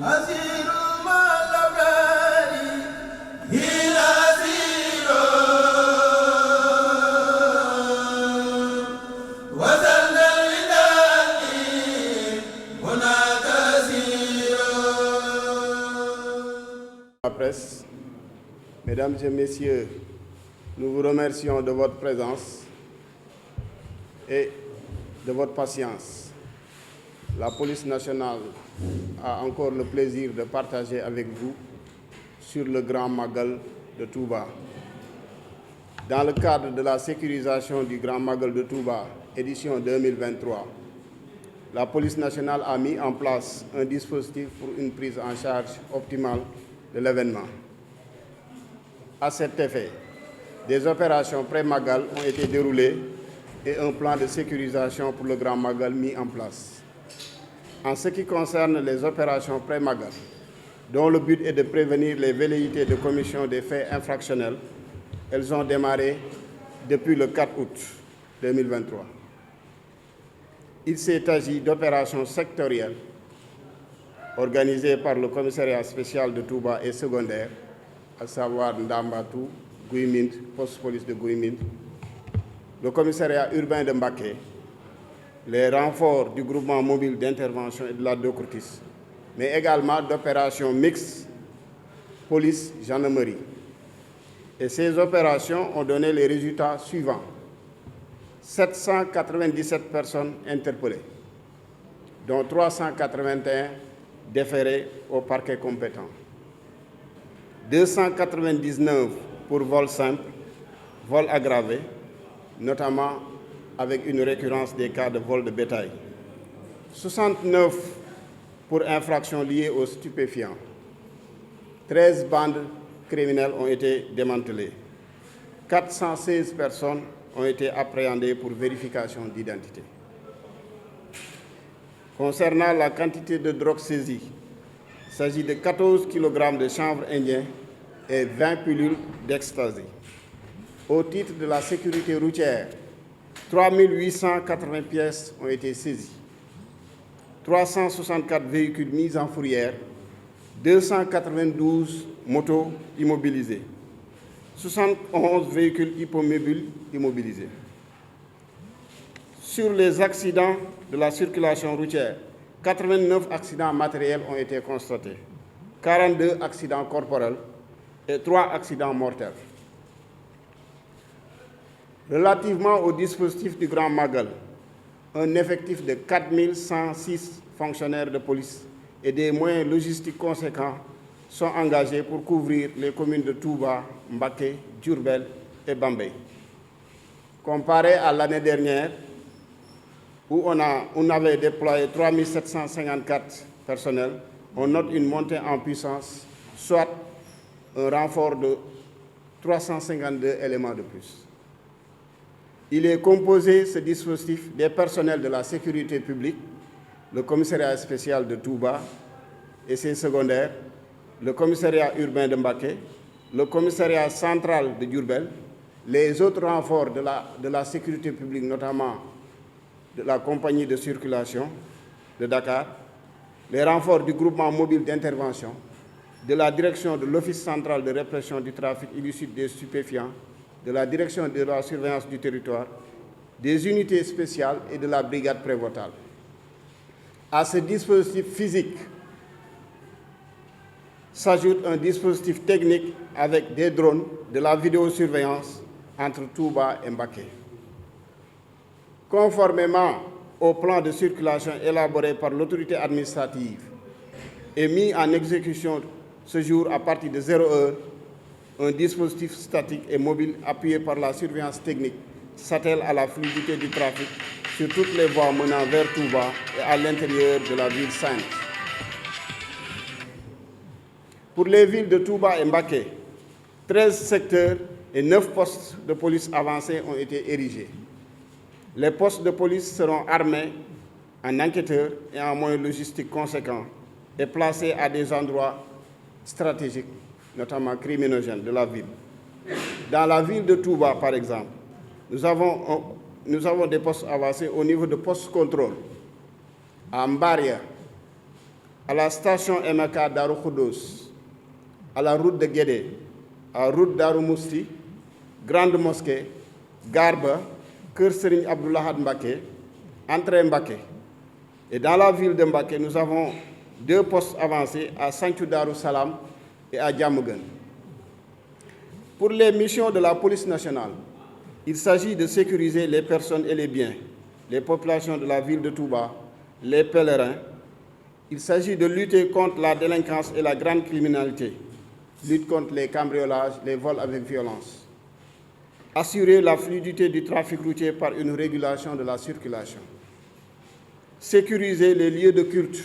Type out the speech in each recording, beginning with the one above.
La presse, mesdames et messieurs, nous vous remercions de votre présence et de votre patience. La police nationale a encore le plaisir de partager avec vous sur le Grand Magal de Touba. Dans le cadre de la sécurisation du Grand Magal de Touba, édition 2023, la police nationale a mis en place un dispositif pour une prise en charge optimale de l'événement. À cet effet, des opérations pré-Magal ont été déroulées et un plan de sécurisation pour le Grand Magal mis en place. En ce qui concerne les opérations pré-Magal, dont le but est de prévenir les velléités de commission des faits infractionnels, elles ont démarré depuis le 4 août 2023. Il s'est agi d'opérations sectorielles organisées par le commissariat spécial de Touba et secondaire, à savoir Ndambatou, Guimint, poste-police de Guimint, le commissariat urbain de Mbaké, les renforts du groupement mobile d'intervention et de la Docourtis, mais également d'opérations mixtes police-gendarmerie. Et ces opérations ont donné les résultats suivants. 797 personnes interpellées, dont 381 déférées au parquet compétent. 299 pour vol simple, vol aggravé, notamment avec une récurrence des cas de vol de bétail. 69 pour infractions liées aux stupéfiants. 13 bandes criminelles ont été démantelées. 416 personnes ont été appréhendées pour vérification d'identité. Concernant la quantité de drogue saisie, il s'agit de 14 kg de chanvre indien et 20 pilules d'ecstasy. Au titre de la sécurité routière, 3 880 pièces ont été saisies, 364 véhicules mis en fourrière, 292 motos immobilisées, 71 véhicules hippomobiles immobilisés. Sur les accidents de la circulation routière, 89 accidents matériels ont été constatés, 42 accidents corporels et 3 accidents mortels. Relativement au dispositif du Grand Magal, un effectif de 4 106 fonctionnaires de police et des moyens logistiques conséquents sont engagés pour couvrir les communes de Touba, Mbaké, Diourbel et Bambey. Comparé à l'année dernière, où on avait déployé 3 754 personnels, on note une montée en puissance, soit un renfort de 352 éléments de plus. Il est composé, ce dispositif, des personnels de la sécurité publique, le commissariat spécial de Touba et ses secondaires, le commissariat urbain de Mbaké, le commissariat central de Diourbel, les autres renforts de la sécurité publique, notamment de la compagnie de circulation de Dakar, les renforts du groupement mobile d'intervention, de la direction de l'Office central de répression du trafic illicite des stupéfiants, de la direction de la surveillance du territoire, des unités spéciales et de la brigade prévôtale. À ce dispositif physique s'ajoute un dispositif technique avec des drones, de la vidéosurveillance entre Touba et Mbaké. Conformément au plan de circulation élaboré par l'autorité administrative et mis en exécution ce jour à partir de 0 heure, un dispositif statique et mobile appuyé par la surveillance technique s'attelle à la fluidité du trafic sur toutes les voies menant vers Touba et à l'intérieur de la ville sainte. Pour les villes de Touba et Mbaké, 13 secteurs et 9 postes de police avancés ont été érigés. Les postes de police seront armés en enquêteurs et en moyens logistiques conséquents et placés à des endroits stratégiques, notamment criminogènes de la ville. Dans la ville de Touba, par exemple, nous avons des postes avancés au niveau de postes contrôle à Mbaria, à la station MK Darou Khoudoss, à la route de Guédé, à la route Darou Mousti, Grande Mosquée, Garba, Kër Serigne Abdoulahad Mbacké, entrée Mbacké. Et dans la ville de Mbacké, nous avons 2 postes avancés à Santhiou Darou Salam et à Diamaguène. Pour les missions de la police nationale, il s'agit de sécuriser les personnes et les biens, les populations de la ville de Touba, les pèlerins. Il s'agit de lutter contre la délinquance et la grande criminalité, lutte contre les cambriolages, les vols avec violence, assurer la fluidité du trafic routier par une régulation de la circulation, sécuriser les lieux de culte,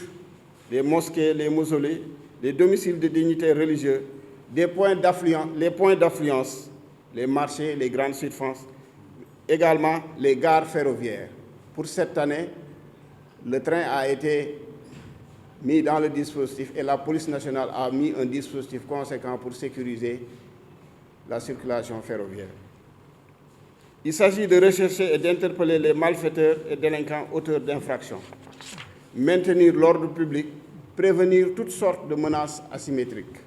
les mosquées, les mausolées, les domiciles de dignitaires religieux, les points d'affluence, les marchés, les grandes surfaces, également les gares ferroviaires. Pour cette année, le train a été mis dans le dispositif et la police nationale a mis un dispositif conséquent pour sécuriser la circulation ferroviaire. Il s'agit de rechercher et d'interpeller les malfaiteurs et délinquants auteurs d'infractions, maintenir l'ordre public, prévenir toutes sortes de menaces asymétriques.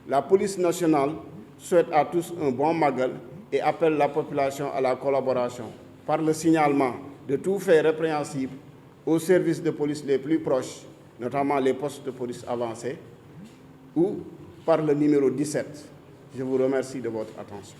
La police nationale souhaite à tous un bon Magal et appelle la population à la collaboration par le signalement de tout fait répréhensible aux services de police les plus proches, notamment les postes de police avancés, ou par le numéro 17. Je vous remercie de votre attention.